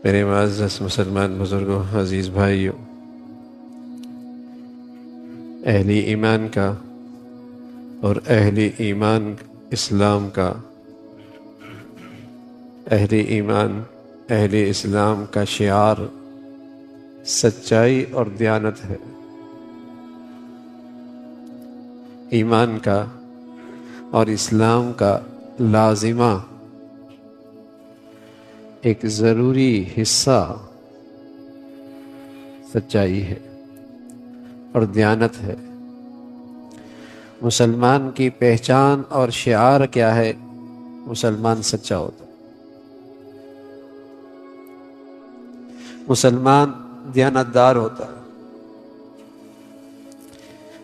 میرے معزز مسلمان بزرگوں، عزیز بھائیوں، اہل ایمان کا اور اہل ایمان اسلام کا، اہل ایمان اہل اسلام کا شعار سچائی اور دیانت ہے۔ ایمان کا اور اسلام کا لازمہ ایک ضروری حصہ سچائی ہے اور دیانت ہے۔ مسلمان کی پہچان اور شعار کیا ہے؟ مسلمان سچا ہوتا ہے، مسلمان دیانتدار ہوتا ہے۔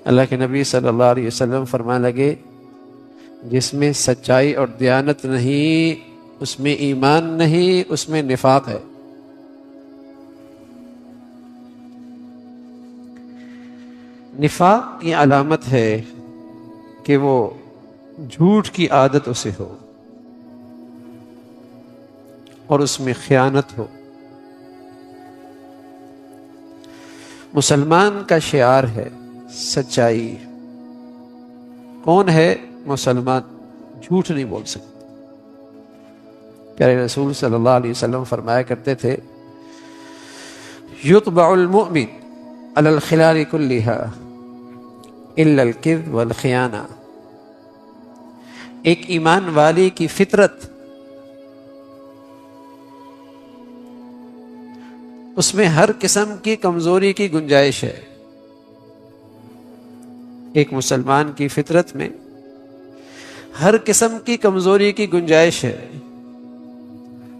اللہ کے نبی صلی اللہ علیہ وسلم فرمانے لگے، جس میں سچائی اور دیانت نہیں، اس میں ایمان نہیں، اس میں نفاق ہے۔ نفاق کی علامت ہے کہ وہ جھوٹ کی عادت اسے ہو اور اس میں خیانت ہو۔ مسلمان کا شعار ہے سچائی۔ کون ہے مسلمان؟ جھوٹ نہیں بول سکتا۔ پیارے رسول صلی اللہ علیہ وسلم فرمایا کرتے تھے، یطبع المؤمن علی الخلال كلها الا الكذب والخیانہ۔ ایک ایمان والی کی فطرت، اس میں ہر قسم کی کمزوری کی گنجائش ہے۔ ایک مسلمان کی فطرت میں ہر قسم کی کمزوری کی گنجائش ہے،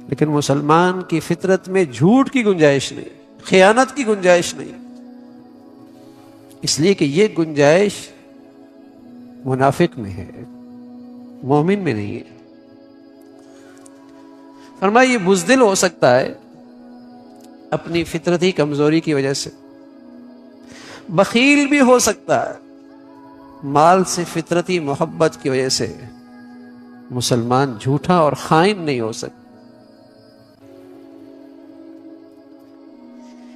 لیکن مسلمان کی فطرت میں جھوٹ کی گنجائش نہیں، خیانت کی گنجائش نہیں، اس لیے کہ یہ گنجائش منافق میں ہے، مومن میں نہیں ہے۔ فرمایا یہ بزدل ہو سکتا ہے اپنی فطرتی کمزوری کی وجہ سے، بخیل بھی ہو سکتا ہے مال سے فطرتی محبت کی وجہ سے، مسلمان جھوٹا اور خائن نہیں ہو سکتا۔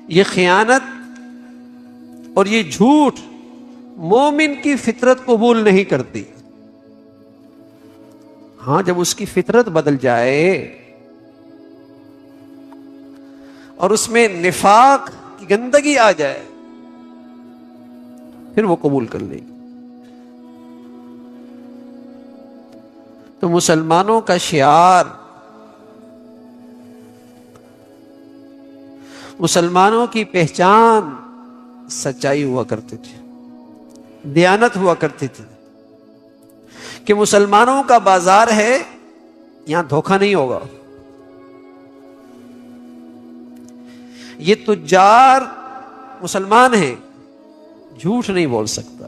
یہ خیانت اور یہ جھوٹ مومن کی فطرت قبول نہیں کرتی۔ ہاں، جب اس کی فطرت بدل جائے اور اس میں نفاق کی گندگی آ جائے، پھر وہ قبول کر لے گی۔ تو مسلمانوں کا شعار، مسلمانوں کی پہچان سچائی ہوا کرتی تھی، دیانت ہوا کرتی تھی، کہ مسلمانوں کا بازار ہے، یہاں دھوکہ نہیں ہوگا۔ یہ تجار مسلمان ہیں، جھوٹ نہیں بول سکتا۔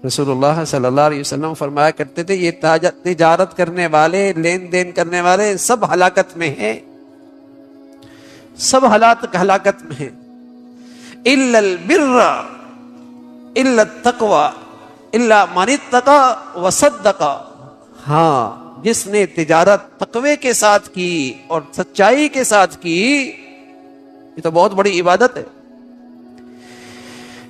رسول اللہ صلی اللہ علیہ وسلم فرمایا کرتے تھے، یہ تجارت کرنے والے، لین دین کرنے والے سب ہلاکت میں ہیں، سب ہلاکت میں ہیں۔ الا البر الا التقوی الا من اتقى وصدق۔ ہاں، جس نے تجارت تقوی کے ساتھ کی اور سچائی کے ساتھ کی، یہ تو بہت بڑی عبادت ہے۔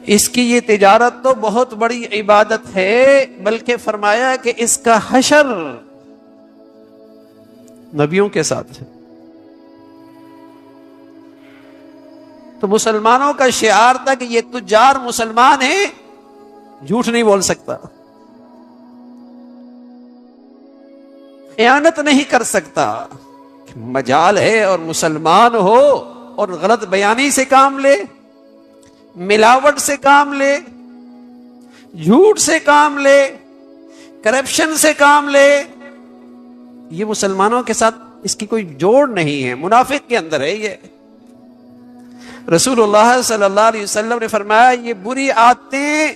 اس کی یہ تجارت تو بہت بڑی عبادت ہے، بلکہ فرمایا کہ اس کا حشر نبیوں کے ساتھ ہے۔ تو مسلمانوں کا شعار تھا کہ یہ تجار مسلمان ہیں، جھوٹ نہیں بول سکتا، خیانت نہیں کر سکتا۔ مجال ہے اور مسلمان ہو اور غلط بیانی سے کام لے، ملاوٹ سے کام لے، جھوٹ سے کام لے، کرپشن سے کام لے، یہ مسلمانوں کے ساتھ اس کی کوئی جوڑ نہیں ہے، منافق کے اندر ہے یہ۔ رسول اللہ صلی اللہ علیہ وسلم نے فرمایا، یہ بری عادتیں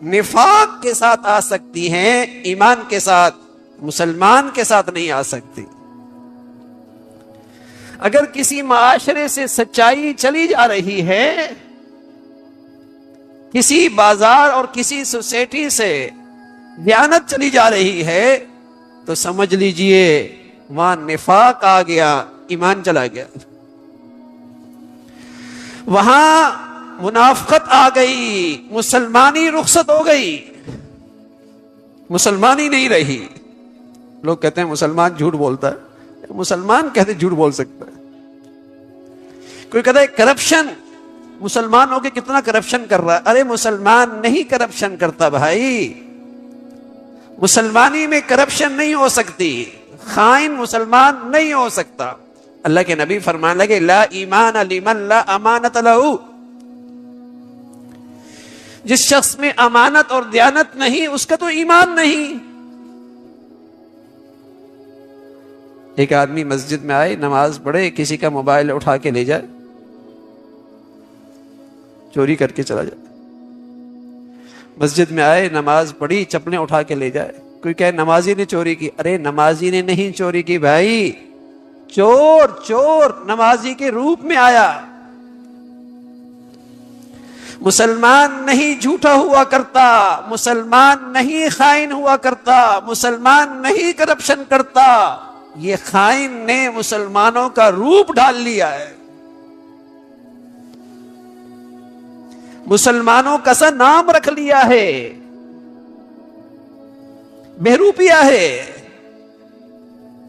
نفاق کے ساتھ آ سکتی ہیں، ایمان کے ساتھ، مسلمان کے ساتھ نہیں آ سکتی۔ اگر کسی معاشرے سے سچائی چلی جا رہی ہے، کسی بازار اور کسی سوسائٹی سے دیانت چلی جا رہی ہے، تو سمجھ لیجئے وہاں نفاق آ گیا، ایمان چلا گیا۔ وہاں منافقت آ گئی، مسلمانی رخصت ہو گئی، مسلمانی نہیں رہی۔ لوگ کہتے ہیں مسلمان جھوٹ بولتا ہے، مسلمان کہتے جھوٹ بول سکتا ہے؟ کوئی کہتا ہے کرپشن، مسلمان ہو کے کتنا کرپشن کر رہا ہے؟ ارے مسلمان نہیں کرپشن کرتا بھائی، مسلمانی میں کرپشن نہیں ہو سکتی، خائن مسلمان نہیں ہو سکتا۔ اللہ کے نبی فرمانے لگے لا ایمان لمن لا امانت لہ، جس شخص میں امانت اور دیانت نہیں اس کا تو ایمان نہیں۔ ایک آدمی مسجد میں آئے، نماز پڑھے، کسی کا موبائل اٹھا کے لے جائے، چوری کر کے چلا جائے۔ مسجد میں آئے، نماز پڑھی، چپلیں اٹھا کے لے جائے۔ کوئی کہے نمازی نے چوری کی، ارے نمازی نے نہیں چوری کی بھائی، چور نمازی کے روپ میں آیا۔ مسلمان نہیں جھوٹا ہوا کرتا، مسلمان نہیں خائن ہوا کرتا، مسلمان نہیں کرپشن کرتا، یہ خائن نے مسلمانوں کا روپ ڈال لیا ہے، مسلمانوں کا سا نام رکھ لیا ہے، بہروپیہ ہے۔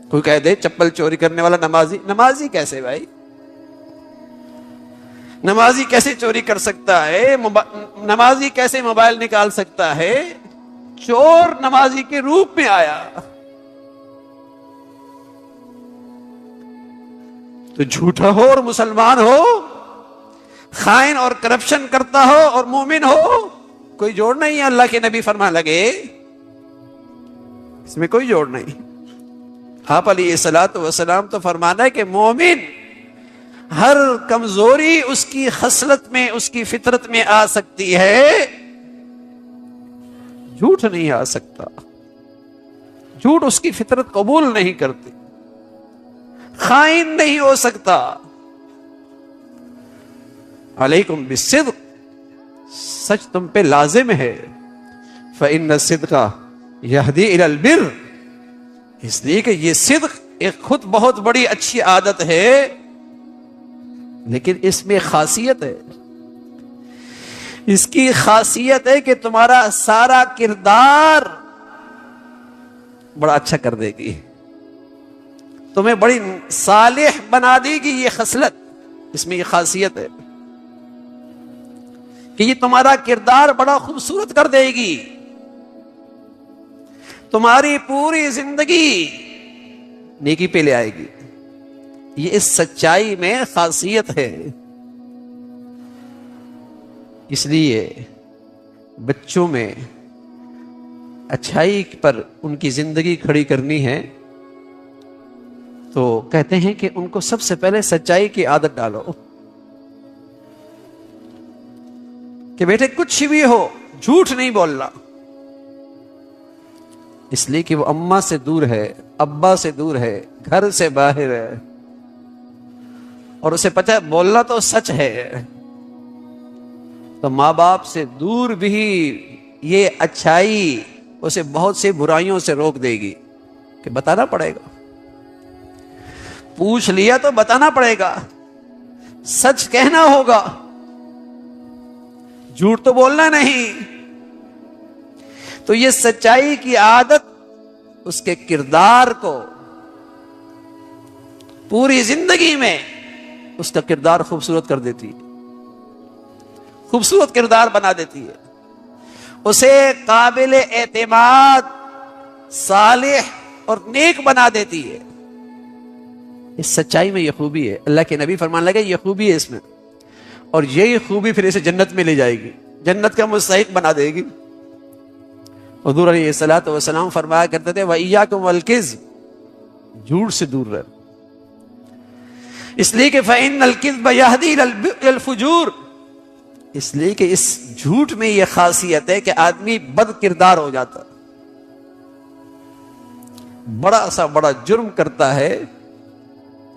کوئی کہہ دے چپل چوری کرنے والا نمازی، نمازی کیسے بھائی؟ نمازی کیسے چوری کر سکتا ہے؟ نمازی کیسے موبائل نکال سکتا ہے؟ چور نمازی کے روپ میں آیا۔ تو جھوٹا ہو اور مسلمان ہو، خائن اور کرپشن کرتا ہو اور مومن ہو، کوئی جوڑ نہیں ہے۔ اللہ کے نبی فرمان لگے اس میں کوئی جوڑ نہیں۔ آپ علیہ الصلوۃ والسلام تو فرمانا ہے کہ مومن ہر کمزوری اس کی خصلت میں، اس کی فطرت میں آ سکتی ہے، جھوٹ نہیں آ سکتا، جھوٹ اس کی فطرت قبول نہیں کرتی، خائن نہیں ہو سکتا۔ علیکم بالصدق، سچ تم پہ لازم ہے، فإن الصدق یہدی الی البر، اس لیے کہ یہ صدق ایک خود بہت بڑی اچھی عادت ہے، لیکن اس میں خاصیت ہے، اس کی خاصیت ہے کہ تمہارا سارا کردار بڑا اچھا کر دے گی، تمہیں بڑی صالح بنا دے گی یہ خصلت، اس میں یہ خاصیت ہے کہ یہ تمہارا کردار بڑا خوبصورت کر دے گی، تمہاری پوری زندگی نیکی پہ لے آئے گی۔ یہ اس سچائی میں خاصیت ہے۔ اس لیے بچوں میں اچھائی پر ان کی زندگی کھڑی کرنی ہے تو کہتے ہیں کہ ان کو سب سے پہلے سچائی کی عادت ڈالو، کہ بیٹے کچھ بھی ہو جھوٹ نہیں بولنا، اس لیے کہ وہ اماں سے دور ہے، ابا سے دور ہے، گھر سے باہر ہے، اور اسے پتہ ہے بولنا تو سچ ہے، تو ماں باپ سے دور بھی یہ اچھائی اسے بہت سی برائیوں سے روک دے گی، کہ بتانا پڑے گا، پوچھ لیا تو بتانا پڑے گا، سچ کہنا ہوگا، جھوٹ تو بولنا نہیں۔ تو یہ سچائی کی عادت اس کے کردار کو پوری زندگی میں اس کا کردار خوبصورت کر دیتی ہے، خوبصورت کردار بنا دیتی ہے، اسے قابل اعتماد، صالح اور نیک بنا دیتی ہے۔ اس سچائی میں یہ خوبی ہے، اللہ کے نبی فرمان لگے یہ خوبی ہے اس میں، اور یہی خوبی پھر اسے جنت میں لے جائے گی، جنت کا مستحق بنا دے گی۔ حضور علیہ الصلوۃ والسلام فرمایا کرتے تھے وَإِيَّاكُمْ وَالْكِذْبَ، جھوٹ سے دور رہو، اس لیے کہ فَإِنَّ الْكِذْبَ يَهْدِي إِلَى الْفُجُورِ، اس لیے کہ اس جھوٹ میں یہ خاصیت ہے کہ آدمی بد کردار ہو جاتا، بڑا سا بڑا جرم کرتا ہے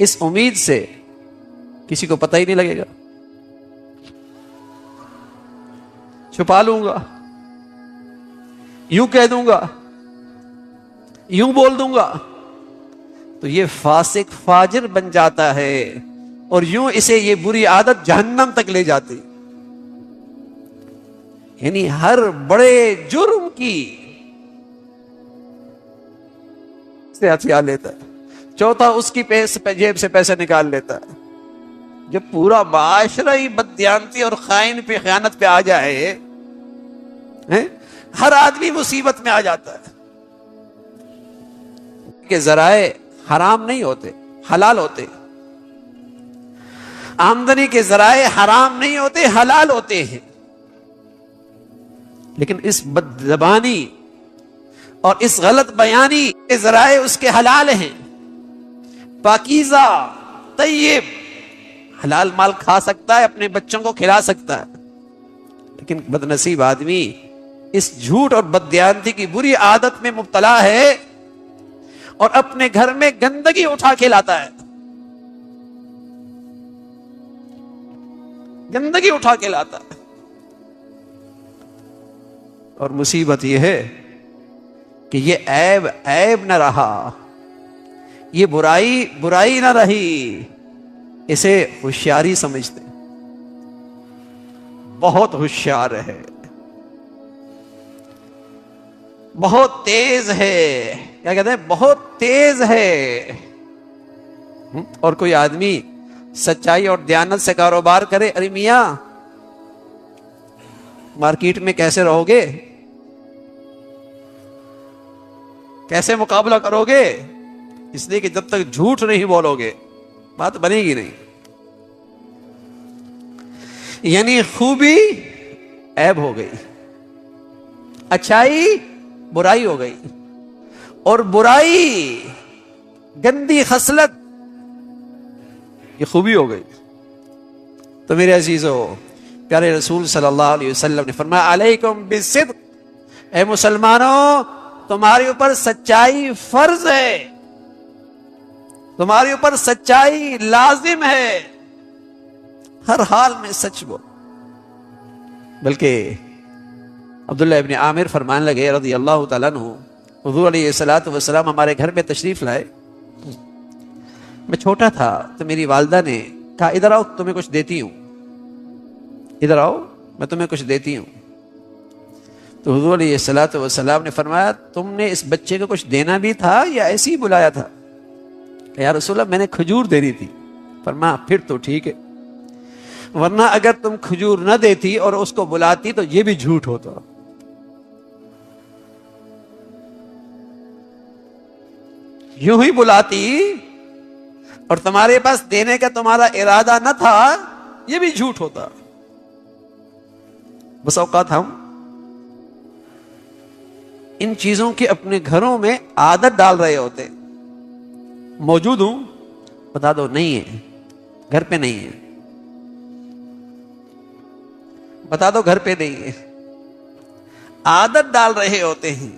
اس امید سے کسی کو پتہ ہی نہیں لگے گا، چھپا لوں گا، یوں کہہ دوں گا، یوں بول دوں گا، تو یہ فاسق فاجر بن جاتا ہے، اور یوں اسے یہ بری عادت جہنم تک لے جاتی. یعنی ہر بڑے جرم کی سے ہتھیار لیتا ہے. چوتھا اس کی جیب سے پیسے نکال لیتا ہے. جب پورا معاشرہ ہی بددیانتی اور خائن پہ خیانت پہ آ جائے، ہر آدمی مصیبت میں آ جاتا ہے. کہ ذرائع حرام نہیں ہوتے، حلال ہوتے. آمدنی کے ذرائع حرام نہیں ہوتے، حلال ہوتے ہیں. لیکن اس بد زبانی اور اس غلط بیانی کے ذرائع اس کے حلال ہیں، پاکیزہ طیب، حلال مال کھا سکتا ہے، اپنے بچوں کو کھلا سکتا ہے. لیکن بد نصیب آدمی اس جھوٹ اور بددیانتی کی بری عادت میں مبتلا ہے اور اپنے گھر میں گندگی اٹھا کے لاتا ہے. گندگی اٹھا کے لاتا ہے. اور مصیبت یہ ہے کہ یہ عیب نہ رہا، یہ برائی نہ رہی، اسے ہوشیاری سمجھتے. بہت ہوشیار ہے، بہت تیز ہے. کیا کہتے ہیں؟ بہت تیز ہے. اور کوئی آدمی سچائی اور دیانت سے کاروبار کرے، ارے میاں مارکیٹ میں کیسے رہو گے، کیسے مقابلہ کرو گے؟ اس لیے کہ جب تک جھوٹ نہیں بولو گے بات بنے گی نہیں. یعنی خوبی عیب ہو گئی، اچھائی برائی ہو گئی، اور برائی گندی خصلت یہ خوبی ہو گئی. تو میرے عزیزو، پیارے رسول صلی اللہ علیہ وسلم نے فرمایا علیکم بالصدق، اے مسلمانوں تمہارے اوپر سچائی فرض ہے، تمہارے اوپر سچائی لازم ہے. ہر حال میں سچ بول. بلکہ عبداللہ ابن عامر فرمانے لگے رضی اللہ تعالیٰ عنہ، حضور علیہ الصلوۃ والسلام ہمارے گھر میں تشریف لائے. میں چھوٹا تھا تو میری والدہ نے کہا ادھر آؤ تمہیں کچھ دیتی ہوں، ادھر آؤ میں تمہیں کچھ دیتی ہوں. تو حضور علیہ الصلوۃ والسلام نے فرمایا تم نے اس بچے کو کچھ دینا بھی تھا یا ایسے ہی بلایا تھا؟ یا رسول اللہ میں نے کھجور دینی تھی. فرمایا پھر تو ٹھیک ہے، ورنہ اگر تم کھجور نہ دیتی اور اس کو بلاتی تو یہ بھی جھوٹ ہوتا. یوں ہی بلاتی اور تمہارے پاس دینے کا تمہارا ارادہ نہ تھا، یہ بھی جھوٹ ہوتا. بس اوقات ہم ان چیزوں کی اپنے گھروں میں عادت ڈال رہے ہوتے. موجود ہوں، بتا دو نہیں ہے، گھر پہ نہیں ہے، بتا دو گھر پہ نہیں ہے. عادت ڈال رہے ہوتے ہیں،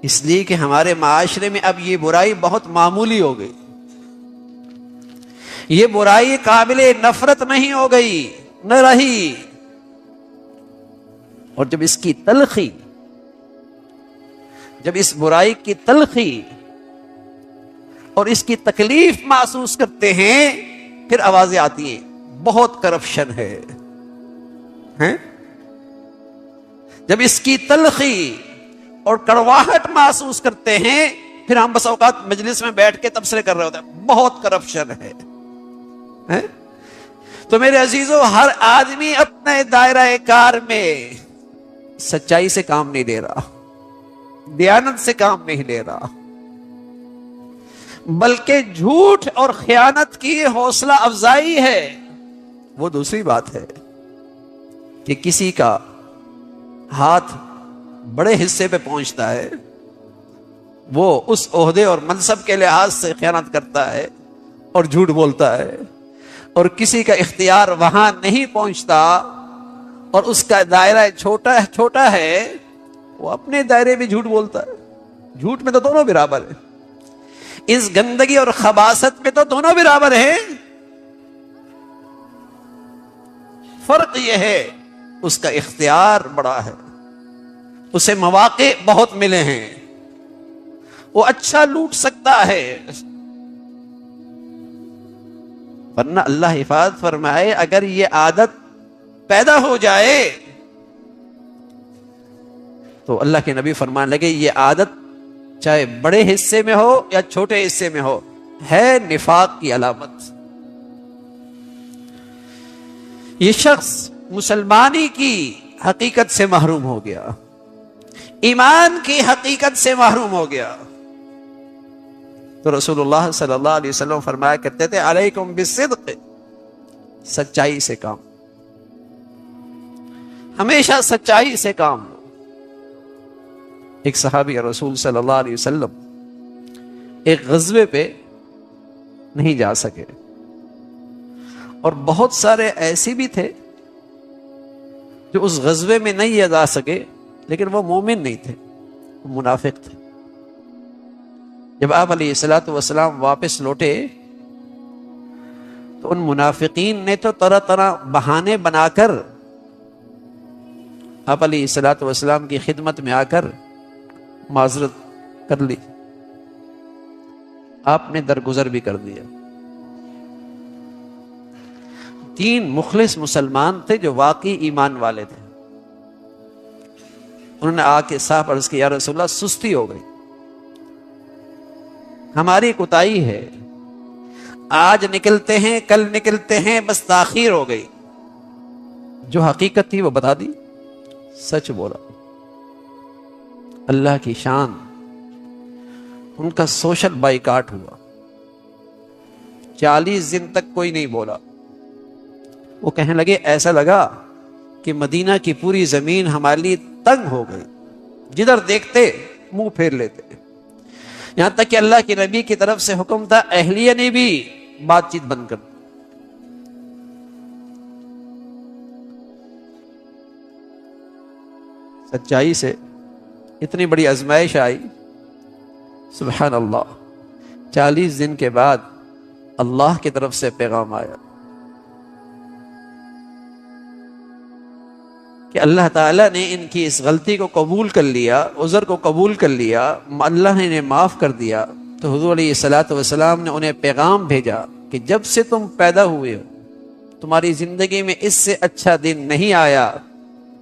اس لیے کہ ہمارے معاشرے میں اب یہ برائی بہت معمولی ہو گئی. یہ برائی قابل نفرت نہیں ہو گئی، نہ رہی. اور جب اس کی تلخی، جب اس برائی کی تلخی اور اس کی تکلیف محسوس کرتے ہیں، پھر آوازیں آتی ہیں بہت کرپشن ہے. جب اس کی تلخی اور کڑواہٹ محسوس کرتے ہیں، پھر ہم بس اوقات مجلس میں بیٹھ کے تبصرے کر رہے ہوتے ہیں بہت کرپشن ہے. تو میرے عزیزو، ہر آدمی اپنے دائرہ کار میں سچائی سے کام نہیں لے رہا، دیانت سے کام نہیں لے رہا، بلکہ جھوٹ اور خیانت کی حوصلہ افزائی ہے. وہ دوسری بات ہے کہ کسی کا ہاتھ بڑے حصے پہ پہنچتا ہے، وہ اس عہدے اور منصب کے لحاظ سے خیانت کرتا ہے اور جھوٹ بولتا ہے، اور کسی کا اختیار وہاں نہیں پہنچتا اور اس کا دائرہ چھوٹا ہے، وہ اپنے دائرے میں جھوٹ بولتا ہے. جھوٹ میں تو دونوں برابر ہیں، اس گندگی اور خباثت میں تو دونوں برابر ہیں. فرق یہ ہے اس کا اختیار بڑا ہے، اسے مواقع بہت ملے ہیں، وہ اچھا لوٹ سکتا ہے. ورنہ اللہ حفاظت فرمائے اگر یہ عادت پیدا ہو جائے تو اللہ کے نبی فرمانے لگے یہ عادت چاہے بڑے حصے میں ہو یا چھوٹے حصے میں ہو ہے نفاق کی علامت. یہ شخص مسلمانی کی حقیقت سے محروم ہو گیا، ایمان کی حقیقت سے محروم ہو گیا. تو رسول اللہ صلی اللہ علیہ وسلم فرمایا کرتے تھے علیکم بالصدق، سچائی سے کام، ہمیشہ سچائی سے کام. ایک صحابی رسول صلی اللہ علیہ وسلم ایک غزوے پہ نہیں جا سکے، اور بہت سارے ایسے بھی تھے جو اس غزوے میں نہیں جا سکے، لیکن وہ مومن نہیں تھے، وہ منافق تھے. جب آپ علیہ الصلوۃ والسلام واپس لوٹے تو ان منافقین نے تو طرح طرح بہانے بنا کر آپ علیہ الصلوۃ والسلام کی خدمت میں آ کر معذرت کر لی. آپ نے درگزر بھی کر دیا. 3 مخلص مسلمان تھے جو واقعی ایمان والے تھے. انہوں نے آ کے صاحب عرض کیا یا رسول اللہ سستی ہو گئی، ہماری کوتاہی ہے، آج نکلتے ہیں کل نکلتے ہیں، بس تاخیر ہو گئی. جو حقیقت تھی وہ بتا دی، سچ بولا. اللہ کی شان، ان کا سوشل بائیکاٹ ہوا. 40 دن تک کوئی نہیں بولا. وہ کہنے لگے ایسا لگا کہ مدینہ کی پوری زمین ہمارے لیے تنگ ہو گئی، جدھر دیکھتے منہ پھیر لیتے. یہاں تک کہ اللہ کے نبی کی طرف سے حکم تھا اہلیہ نے بھی بات چیت بند کر دی. سچائی سے اتنی بڑی آزمائش آئی، سبحان اللہ. 40 دن کے بعد اللہ کی طرف سے پیغام آیا کہ اللہ تعالیٰ نے ان کی اس غلطی کو قبول کر لیا، عذر کو قبول کر لیا، اللہ نے انہیں معاف کر دیا. تو حضور علیہ الصلوۃ والسلام نے انہیں پیغام بھیجا کہ جب سے تم پیدا ہوئے ہو تمہاری زندگی میں اس سے اچھا دن نہیں آیا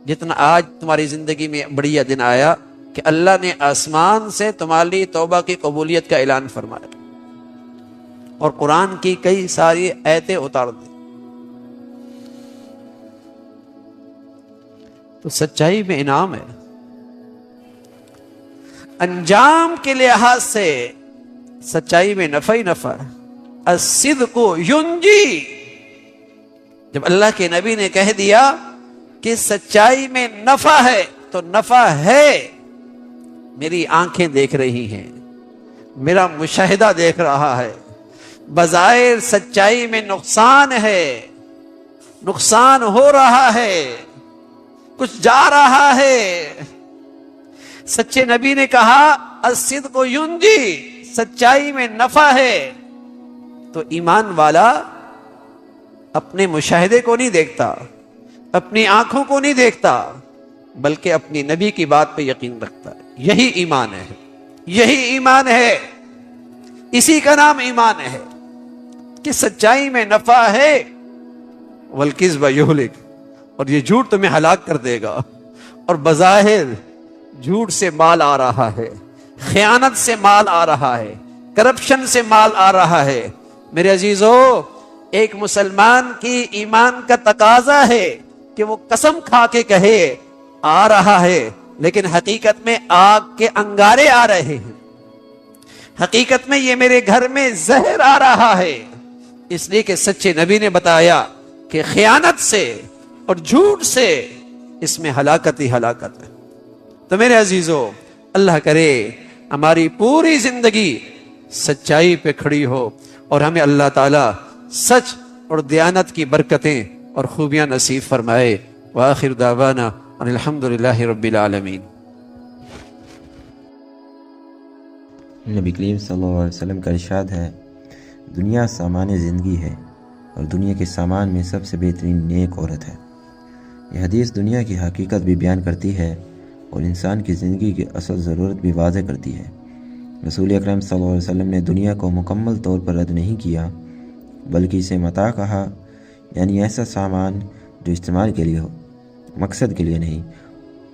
جتنا آج تمہاری زندگی میں بڑھیا دن آیا کہ اللہ نے آسمان سے تمہاری توبہ کی قبولیت کا اعلان فرمایا اور قرآن کی کئی ساری آیتیں اتار دی. تو سچائی میں انعام ہے. انجام کے لحاظ سے سچائی میں نفع ہی نفع ہے. الصدق ینجی. جب اللہ کے نبی نے کہہ دیا کہ سچائی میں نفع ہے تو نفع ہے. میری آنکھیں دیکھ رہی ہیں، میرا مشاہدہ دیکھ رہا ہے. بظاہر سچائی میں نقصان ہے، نقصان ہو رہا ہے، کچھ جا رہا ہے. سچے نبی نے کہا الصدق ینجی، سچائی میں نفع ہے. تو ایمان والا اپنے مشاہدے کو نہیں دیکھتا، اپنی آنکھوں کو نہیں دیکھتا، بلکہ اپنی نبی کی بات پہ یقین رکھتا ہے. یہی ایمان ہے، یہی ایمان ہے، اسی کا نام ایمان ہے کہ سچائی میں نفع ہے. والکذب یہلک، اور یہ جھوٹ تمہیں ہلاک کر دے گا. اور بظاہر جھوٹ سے مال آ رہا ہے، خیانت سے مال آ رہا ہے، کرپشن سے مال آ رہا ہے. میرے عزیزو، ایک مسلمان کی ایمان کا تقاضا ہے کہ وہ قسم کھا کے کہے آ رہا ہے، لیکن حقیقت میں آگ کے انگارے آ رہے ہیں. حقیقت میں یہ میرے گھر میں زہر آ رہا ہے. اس لیے کہ سچے نبی نے بتایا کہ خیانت سے اور جھوٹ سے اس میں ہلاکت ہی ہلاکت ہے. تو میرے عزیزو، اللہ کرے ہماری پوری زندگی سچائی پہ کھڑی ہو اور ہمیں اللہ تعالی سچ اور دیانت کی برکتیں اور خوبیاں نصیب فرمائے. وآخر دعوانا ان الحمد للہ رب العالمین. نبی کریم صلی اللہ علیہ وسلم کا ارشاد ہے دنیا سامان زندگی ہے اور دنیا کے سامان میں سب سے بہترین نیک عورت ہے. یہ حدیث دنیا کی حقیقت بھی بیان کرتی ہے اور انسان کی زندگی کی اصل ضرورت بھی واضح کرتی ہے. رسول اکرم صلی اللہ علیہ وسلم نے دنیا کو مکمل طور پر رد نہیں کیا بلکہ اسے متاع کہا، یعنی ایسا سامان جو استعمال کے لیے ہو، مقصد کے لیے نہیں۔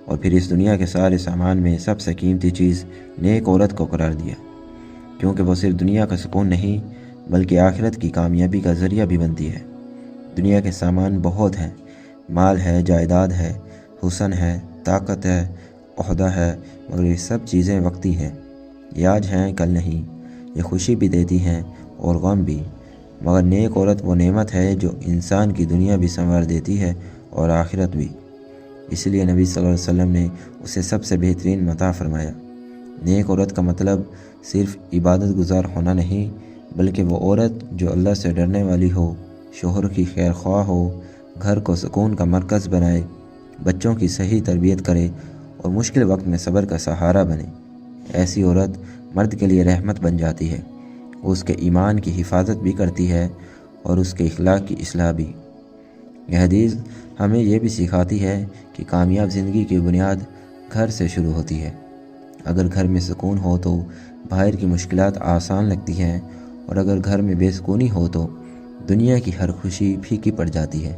اور پھر اس دنیا کے سارے سامان میں سب سے قیمتی چیز نیک عورت کو قرار دیا، کیونکہ وہ صرف دنیا کا سکون نہیں بلکہ آخرت کی کامیابی کا ذریعہ بھی بنتی ہے۔ دنیا کے سامان بہت ہیں، مال ہے، جائیداد ہے، حسن ہے، طاقت ہے، عہدہ ہے، مگر یہ سب چیزیں وقتی ہیں، یہ آج ہیں کل نہیں۔ یہ خوشی بھی دیتی ہیں اور غم بھی، مگر نیک عورت وہ نعمت ہے جو انسان کی دنیا بھی سنوار دیتی ہے اور آخرت بھی۔ اس لیے نبی صلی اللہ علیہ وسلم نے اسے سب سے بہترین متاع فرمایا۔ نیک عورت کا مطلب صرف عبادت گزار ہونا نہیں، بلکہ وہ عورت جو اللہ سے ڈرنے والی ہو، شوہر کی خیر خواہ ہو، گھر کو سکون کا مرکز بنائے، بچوں کی صحیح تربیت کرے اور مشکل وقت میں صبر کا سہارا بنے۔ ایسی عورت مرد کے لیے رحمت بن جاتی ہے، وہ اس کے ایمان کی حفاظت بھی کرتی ہے اور اس کے اخلاق کی اصلاح بھی۔ یہ حدیث ہمیں یہ بھی سکھاتی ہے کہ کامیاب زندگی کی بنیاد گھر سے شروع ہوتی ہے۔ اگر گھر میں سکون ہو تو باہر کی مشکلات آسان لگتی ہیں، اور اگر گھر میں بے سکونی ہو تو دنیا کی ہر خوشی پھیکی پڑ جاتی ہے۔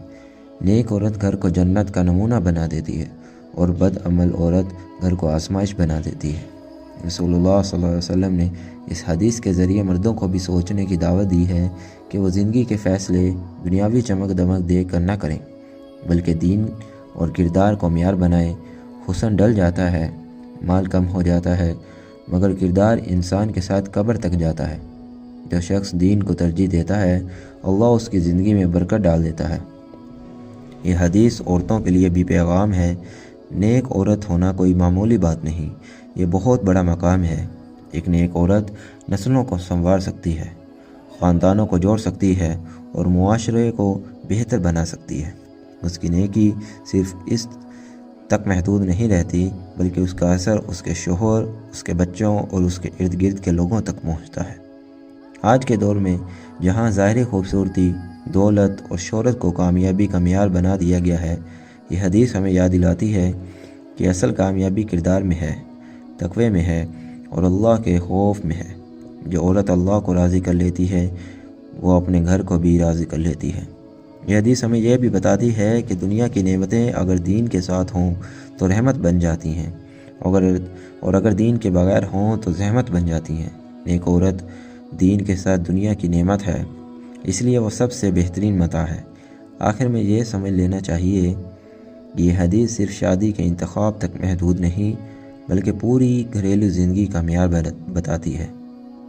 نیک عورت گھر کو جنت کا نمونہ بنا دیتی ہے، اور بد عمل عورت گھر کو آزمائش بنا دیتی ہے۔ رسول اللہ صلی اللہ علیہ وسلم نے اس حدیث کے ذریعے مردوں کو بھی سوچنے کی دعوت دی ہے کہ وہ زندگی کے فیصلے دنیاوی چمک دمک دیکھ کر نہ کریں، بلکہ دین اور کردار کو معیار بنائیں۔ حسن ڈل جاتا ہے، مال کم ہو جاتا ہے، مگر کردار انسان کے ساتھ قبر تک جاتا ہے۔ جو شخص دین کو ترجیح دیتا ہے، اللہ اس کی زندگی میں برکت ڈال دیتا ہے۔ یہ حدیث عورتوں کے لیے بھی پیغام ہے۔ نیک عورت ہونا کوئی معمولی بات نہیں، یہ بہت بڑا مقام ہے۔ ایک نیک عورت نسلوں کو سنوار سکتی ہے، خاندانوں کو جوڑ سکتی ہے اور معاشرے کو بہتر بنا سکتی ہے۔ اس کی نیکی صرف اس تک محدود نہیں رہتی، بلکہ اس کا اثر اس کے شوہر، اس کے بچوں اور اس کے ارد گرد کے لوگوں تک پہنچتا ہے۔ آج کے دور میں جہاں ظاہری خوبصورتی، دولت اور شہرت کو کامیابی کا معیار بنا دیا گیا ہے، یہ حدیث ہمیں یاد دلاتی ہے کہ اصل کامیابی کردار میں ہے، تقوی میں ہے اور اللہ کے خوف میں ہے۔ جو عورت اللہ کو راضی کر لیتی ہے، وہ اپنے گھر کو بھی راضی کر لیتی ہے۔ یہ حدیث ہمیں یہ بھی بتاتی ہے کہ دنیا کی نعمتیں اگر دین کے ساتھ ہوں تو رحمت بن جاتی ہیں، اور اگر دین کے بغیر ہوں تو زحمت بن جاتی ہیں۔ نیک عورت دین کے ساتھ دنیا کی نعمت ہے، اس لیے وہ سب سے بہترین متاع ہے۔ آخر میں یہ سمجھ لینا چاہیے کہ یہ حدیث صرف شادی کے انتخاب تک محدود نہیں، بلکہ پوری گھریلو زندگی کا معیار بتاتی ہے۔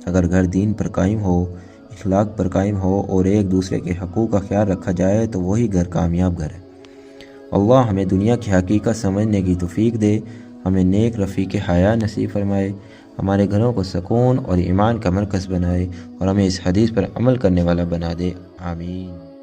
اگر گھر دین پر قائم ہو، اخلاق پر قائم ہو اور ایک دوسرے کے حقوق کا خیال رکھا جائے تو وہی گھر کامیاب گھر ہے۔ اللہ ہمیں دنیا کی حقیقت سمجھنے کی توفیق دے، ہمیں نیک رفیق حیا نصیب فرمائے، ہمارے گھروں کو سکون اور ایمان کا مرکز بنائے اور ہمیں اس حدیث پر عمل کرنے والا بنا دے۔ آمین۔